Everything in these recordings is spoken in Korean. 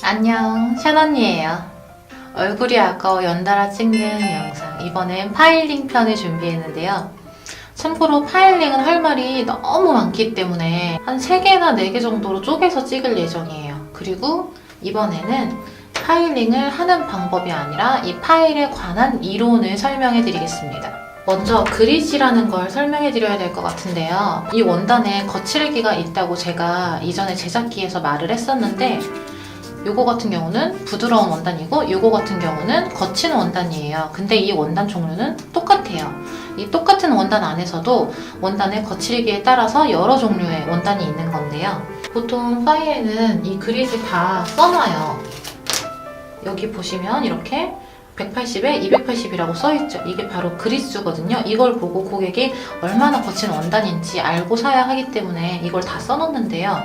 안녕, 샤언니에요. 얼굴이 아까워 연달아 찍는 영상. 이번엔 파일링 편을 준비했는데요. 참고로 파일링은 할 말이 너무 많기 때문에 한 3개나 4개 정도로 쪼개서 찍을 예정이에요. 그리고 이번에는 파일링을 하는 방법이 아니라 이 파일에 관한 이론을 설명해 드리겠습니다. 먼저 그릿이라는 걸 설명해 드려야 될 것 같은데요. 이 원단에 거칠기가 있다고 제가 이전에 제작기에서 말을 했었는데 요거 같은 경우는 부드러운 원단이고 요거 같은 경우는 거친 원단이에요. 근데 이 원단 종류는 똑같아요. 이 똑같은 원단 안에서도 원단의 거칠기에 따라서 여러 종류의 원단이 있는 건데요. 보통 파일에는 이 그릿을 다 써놔요. 여기 보시면 이렇게 180에 280이라고 써있죠. 이게 바로 그릿수거든요. 이걸 보고 고객이 얼마나 거친 원단인지 알고 사야 하기 때문에 이걸 다 써놓는데요.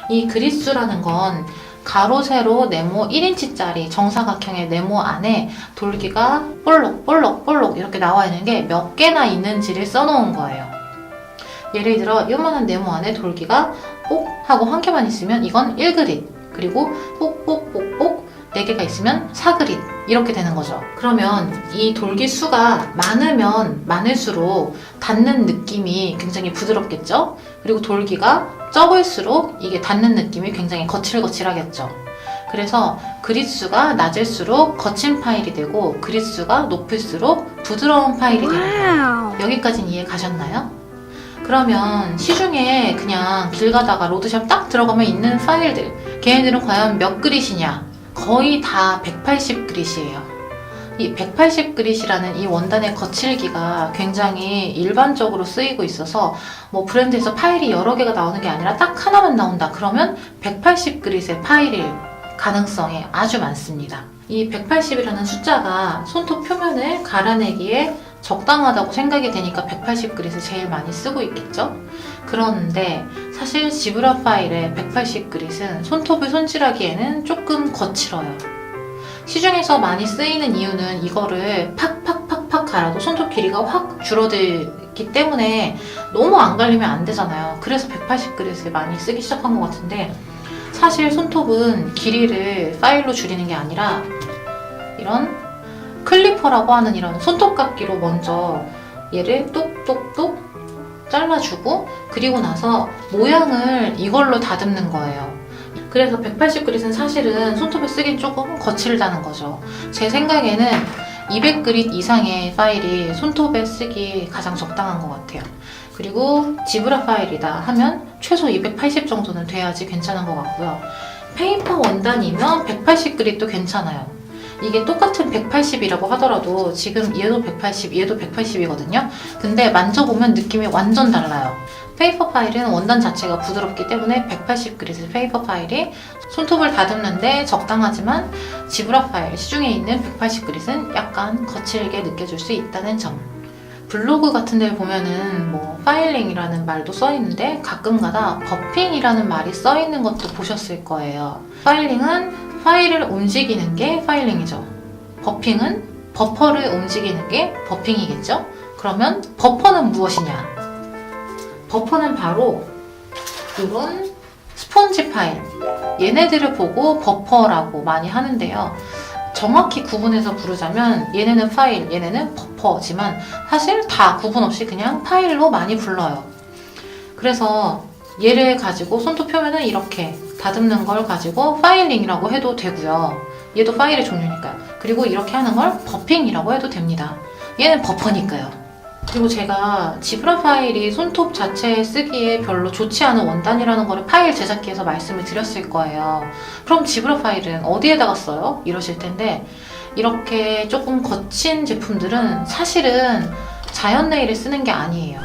이 그릿수라는 건 가로, 세로, 네모 1인치짜리 정사각형의 네모 안에 돌기가 볼록 이렇게 나와 있는 게 몇 개나 있는지를 써놓은 거예요. 예를 들어 요만한 네모 안에 돌기가 뽁 하고 한 개만 있으면 이건 1그릿, 그리고 뽁뽁뽁뽁 4개가 있으면 4그릿 이렇게 되는 거죠. 그러면 이 돌기 수가 많으면 많을수록 닿는 느낌이 굉장히 부드럽겠죠? 그리고 돌기가 적을수록 이게 닿는 느낌이 굉장히 거칠거칠하겠죠. 그래서 그릿수가 낮을수록 거친 파일이 되고 그릿수가 높을수록 부드러운 파일이 되는 거예요. 여기까지는 이해 가셨나요? 그러면 시중에 그냥 길 가다가 로드샵 딱 들어가면 있는 파일들, 걔네들은 과연 몇 그릿이냐? 거의 다 180그릿이에요. 이 180그릿이라는 이 원단의 거칠기가 굉장히 일반적으로 쓰이고 있어서 뭐 브랜드에서 파일이 여러 개가 나오는 게 아니라 딱 하나만 나온다 그러면 180그릿의 파일일 가능성이 아주 많습니다. 이 180이라는 숫자가 손톱 표면을 갈아내기에 적당하다고 생각이 되니까 180그릿을 제일 많이 쓰고 있겠죠? 그런데 사실 지브라 파일의 180그릿은 손톱을 손질하기에는 조금 거칠어요. 시중에서 많이 쓰이는 이유는 이거를 팍팍팍팍 갈아도 손톱 길이가 확 줄어들기 때문에 너무 안 갈리면 안 되잖아요. 그래서 180그릿을 많이 쓰기 시작한 것 같은데 사실 손톱은 길이를 파일로 줄이는 게 아니라 이런 클리퍼라고 하는 이런 손톱깎이로 먼저 얘를 똑똑똑 잘라주고 그리고 나서 모양을 이걸로 다듬는 거예요. 그래서 180그릿은 사실은 손톱에 쓰긴 조금 거칠다는 거죠. 제 생각에는 200그릿 이상의 파일이 손톱에 쓰기 가장 적당한 것 같아요. 그리고 지브라 파일이다 하면 최소 280 정도는 돼야지 괜찮은 것 같고요. 페이퍼 원단이면 180그릿도 괜찮아요. 이게 똑같은 180이라고 하더라도 지금 얘도 180, 얘도 180이거든요. 근데 만져보면 느낌이 완전 달라요. 페이퍼 파일은 원단 자체가 부드럽기 때문에 180그릿의 페이퍼 파일이 손톱을 다듬는데 적당하지만 지브라 파일, 시중에 있는 180그릿은 약간 거칠게 느껴질 수 있다는 점. 블로그 같은 데 보면은 뭐 파일링이라는 말도 써있는데 가끔가다 버핑이라는 말이 써있는 것도 보셨을 거예요. 파일링은 파일을 움직이는 게 파일링이죠. 버핑은 버퍼를 움직이는 게 버핑이겠죠? 그러면 버퍼는 무엇이냐? 버퍼는 바로 이런 스폰지 파일, 얘네들을 보고 버퍼라고 많이 하는데요. 정확히 구분해서 부르자면 얘네는 파일, 얘네는 버퍼지만 사실 다 구분 없이 그냥 파일로 많이 불러요. 그래서 얘를 가지고 손톱 표면을 이렇게 다듬는 걸 가지고 파일링이라고 해도 되고요. 얘도 파일의 종류니까요. 그리고 이렇게 하는 걸 버핑이라고 해도 됩니다. 얘는 버퍼니까요. 그리고 제가 지브라 파일이 손톱 자체에 쓰기에 별로 좋지 않은 원단이라는 거를 파일 제작기에서 말씀을 드렸을 거예요. 그럼 지브라 파일은 어디에다가 써요? 이러실 텐데 이렇게 조금 거친 제품들은 사실은 자연 네일에 쓰는 게 아니에요.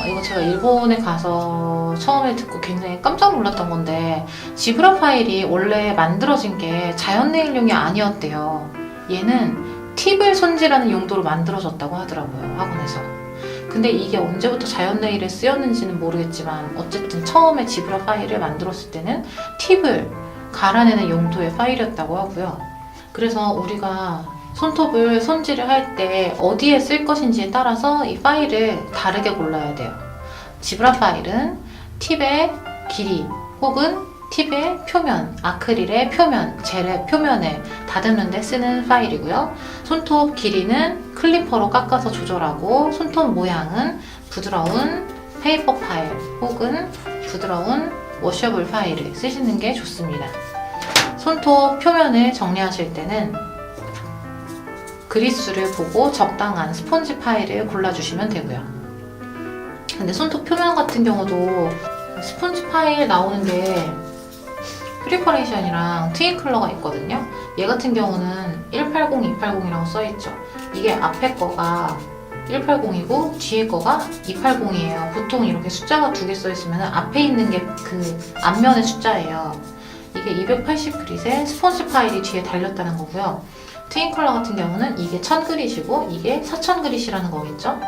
이거 제가 일본에 가서 처음에 듣고 굉장히 깜짝 놀랐던 건데 지브라 파일이 원래 만들어진 게 자연 네일용이 아니었대요. 얘는 팁을 손질하는 용도로 만들어졌다고 하더라고요, 학원에서. 근데 이게 언제부터 자연 네일에 쓰였는지는 모르겠지만 어쨌든 처음에 지브라 파일을 만들었을 때는 팁을 갈아내는 용도의 파일이었다고 하고요. 그래서 우리가 손톱을 손질을 할 때 어디에 쓸 것인지에 따라서 이 파일을 다르게 골라야 돼요. 지브라 파일은 팁의 길이 혹은 팁의 표면, 아크릴의 표면, 젤의 표면을 다듬는 데 쓰는 파일이고요. 손톱 길이는 클리퍼로 깎아서 조절하고, 손톱 모양은 부드러운 페이퍼 파일 혹은 부드러운 워셔블 파일을 쓰시는 게 좋습니다. 손톱 표면을 정리하실 때는 그리스를 보고 적당한 스펀지 파일을 골라주시면 되고요. 근데 손톱 표면 같은 경우도 스펀지 파일 나오는 게 프리퍼레이션이랑 트윈클러가 있거든요. 얘 같은 경우는 180, 280이라고 써있죠. 이게 앞에 거가 180이고 뒤에 거가 280이에요. 보통 이렇게 숫자가 두 개 써있으면 앞에 있는 게 그 앞면의 숫자예요. 이게 280그릿에 스펀지 파일이 뒤에 달렸다는 거고요. 트윈클러 같은 경우는 이게 1000그릿이고 이게 4000그릿이라는 거겠죠?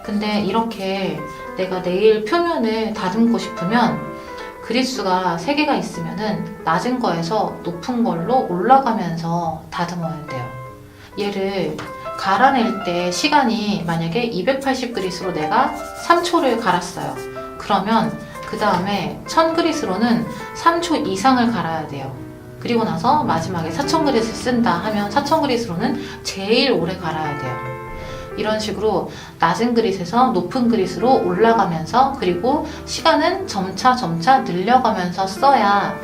근데 이렇게 내가 네일 표면을 다듬고 싶으면 그릿수가 3개가 있으면은 낮은 거에서 높은 걸로 올라가면서 다듬어야 돼요. 얘를 갈아낼 때 시간이 만약에 280그릿으로 내가 3초를 갈았어요. 그러면 그 다음에 1000그릿으로는 3초 이상을 갈아야 돼요. 그리고 나서 마지막에 4000그릿을 쓴다 하면 4000그릿으로는 제일 오래 갈아야 돼요. 이런 식으로 낮은 그릿에서 높은 그릿으로 올라가면서, 그리고 시간은 점차 늘려가면서 써야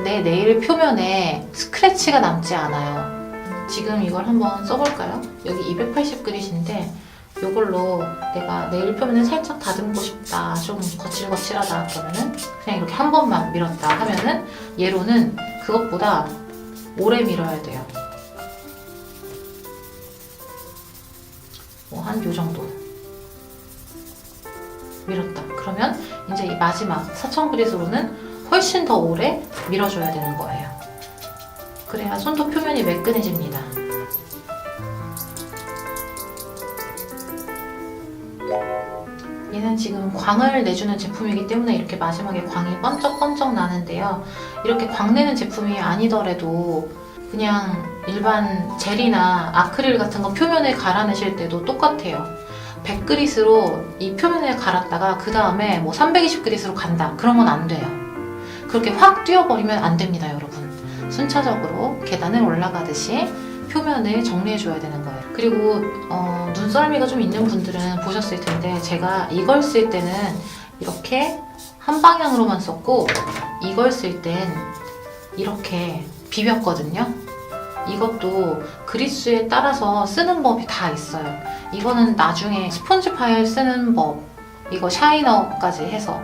내 네일 표면에 스크래치가 남지 않아요. 지금 이걸 한번 써볼까요? 여기 280그릿인데 이걸로 내가 네일 표면을 살짝 다듬고 싶다, 좀 거칠거칠하다 그러면은 그냥 이렇게 한 번만 밀었다 하면은 얘로는 그것보다 오래 밀어야 돼요. 뭐 한 요 정도 밀었다. 그러면 이제 이 마지막 4000그릿으로는 훨씬 더 오래 밀어줘야 되는 거예요. 그래야 손톱 표면이 매끈해집니다. 얘는 지금 광을 내주는 제품이기 때문에 이렇게 마지막에 광이 번쩍번쩍 나는데요. 이렇게 광 내는 제품이 아니더라도 그냥 일반 젤이나 아크릴 같은 거 표면을 갈아내실 때도 똑같아요. 100그릿으로 이 표면을 갈았다가 그 다음에 뭐 320그릿으로 간다. 그런 건 안 돼요. 그렇게 확 뛰어버리면 안 됩니다, 여러분. 순차적으로 계단을 올라가듯이 표면을 정리해줘야 되는 거예요. 그리고 눈썰미가 좀 있는 분들은 보셨을 텐데 제가 이걸 쓸 때는 이렇게 한 방향으로만 썼고 이걸 쓸 땐 이렇게 비볐거든요. 이것도 그릿수에 따라서 쓰는 법이 다 있어요. 이거는 나중에 스펀지 파일 쓰는 법, 이거 샤이너까지 해서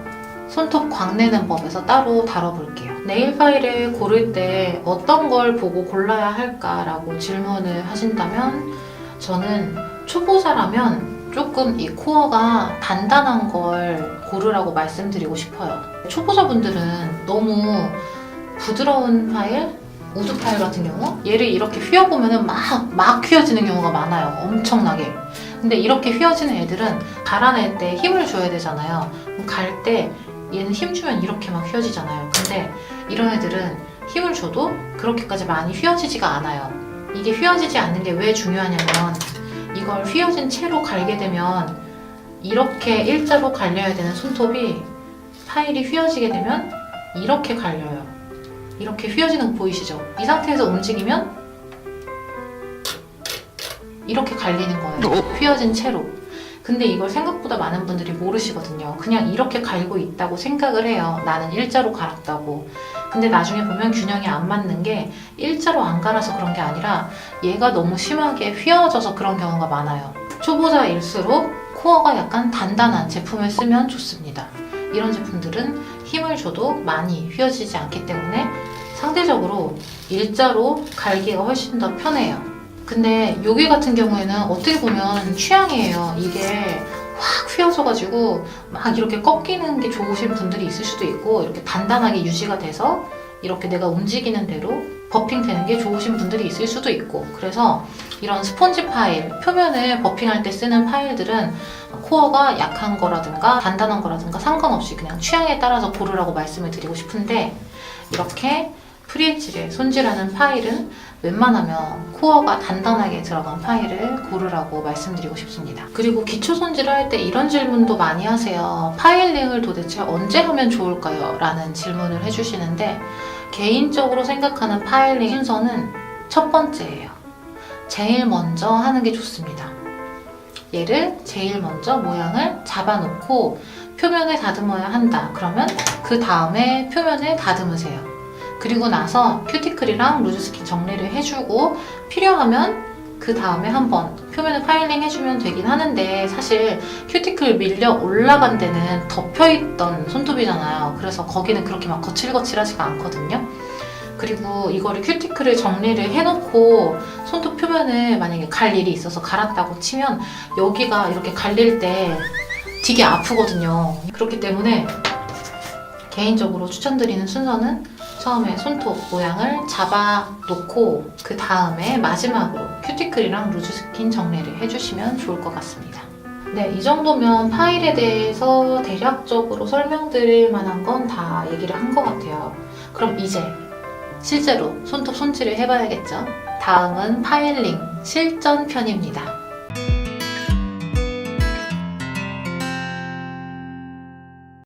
손톱 광 내는 법에서 따로 다뤄볼게요. 네일 파일을 고를 때 어떤 걸 보고 골라야 할까라고 질문을 하신다면 저는 초보자라면 조금 이 코어가 단단한 걸 고르라고 말씀드리고 싶어요. 초보자분들은 너무 부드러운 파일, 우드 파일 같은 경우 얘를 이렇게 휘어보면 막 휘어지는 경우가 많아요. 엄청나게. 근데 이렇게 휘어지는 애들은 갈아낼 때 힘을 줘야 되잖아요. 그럼 갈 때 얘는 힘 주면 이렇게 막 휘어지잖아요. 근데 이런 애들은 힘을 줘도 그렇게까지 많이 휘어지지가 않아요. 이게 휘어지지 않는 게 왜 중요하냐면 이걸 휘어진 채로 갈게 되면 이렇게 일자로 갈려야 되는 손톱이 파일이 휘어지게 되면 이렇게 갈려요. 이렇게 휘어지는 거 보이시죠? 이 상태에서 움직이면 이렇게 갈리는 거예요. 휘어진 채로. 근데 이걸 생각보다 많은 분들이 모르시거든요. 그냥 이렇게 갈고 있다고 생각을 해요. 나는 일자로 갈았다고. 근데 나중에 보면 균형이 안 맞는 게 일자로 안 갈아서 그런 게 아니라 얘가 너무 심하게 휘어져서 그런 경우가 많아요. 초보자일수록 코어가 약간 단단한 제품을 쓰면 좋습니다. 이런 제품들은 힘을 줘도 많이 휘어지지 않기 때문에 상대적으로 일자로 갈기가 훨씬 더 편해요. 근데 여기 같은 경우에는 어떻게 보면 취향이에요. 이게 확 휘어져가지고 막 이렇게 꺾이는 게 좋으신 분들이 있을 수도 있고 이렇게 단단하게 유지가 돼서 이렇게 내가 움직이는 대로 버핑되는 게 좋으신 분들이 있을 수도 있고, 그래서 이런 스펀지 파일, 표면을 버핑할 때 쓰는 파일들은 코어가 약한 거라든가 단단한 거라든가 상관없이 그냥 취향에 따라서 고르라고 말씀을 드리고 싶은데, 이렇게 FreeH를 손질하는 파일은 웬만하면 코어가 단단하게 들어간 파일을 고르라고 말씀드리고 싶습니다. 그리고 기초 손질을 할 때 이런 질문도 많이 하세요. 파일링을 도대체 언제 하면 좋을까요? 라는 질문을 해주시는데 개인적으로 생각하는 파일링 순서는 첫 번째예요. 제일 먼저 하는 게 좋습니다. 얘를 제일 먼저 모양을 잡아놓고 표면을 다듬어야 한다. 그러면 그 다음에 표면을 다듬으세요. 그리고 나서 큐티클이랑 루즈스킨 정리를 해주고 필요하면 그 다음에 한번 표면을 파일링 해주면 되긴 하는데 사실 큐티클 밀려 올라간 데는 덮여있던 손톱이잖아요. 그래서 거기는 그렇게 막 거칠거칠하지가 않거든요. 그리고 이거를 큐티클을 정리를 해놓고 손톱 표면을 만약에 갈 일이 있어서 갈았다고 치면 여기가 이렇게 갈릴 때 되게 아프거든요. 그렇기 때문에 개인적으로 추천드리는 순서는 처음에 손톱 모양을 잡아놓고 그 다음에 마지막으로 큐티클이랑 루즈스킨 정리를 해주시면 좋을 것 같습니다. 네, 이 정도면 파일에 대해서 대략적으로 설명드릴 만한 건 다 얘기를 한 것 같아요. 그럼 이제 실제로 손톱 손질을 해봐야겠죠? 다음은 파일링 실전 편입니다.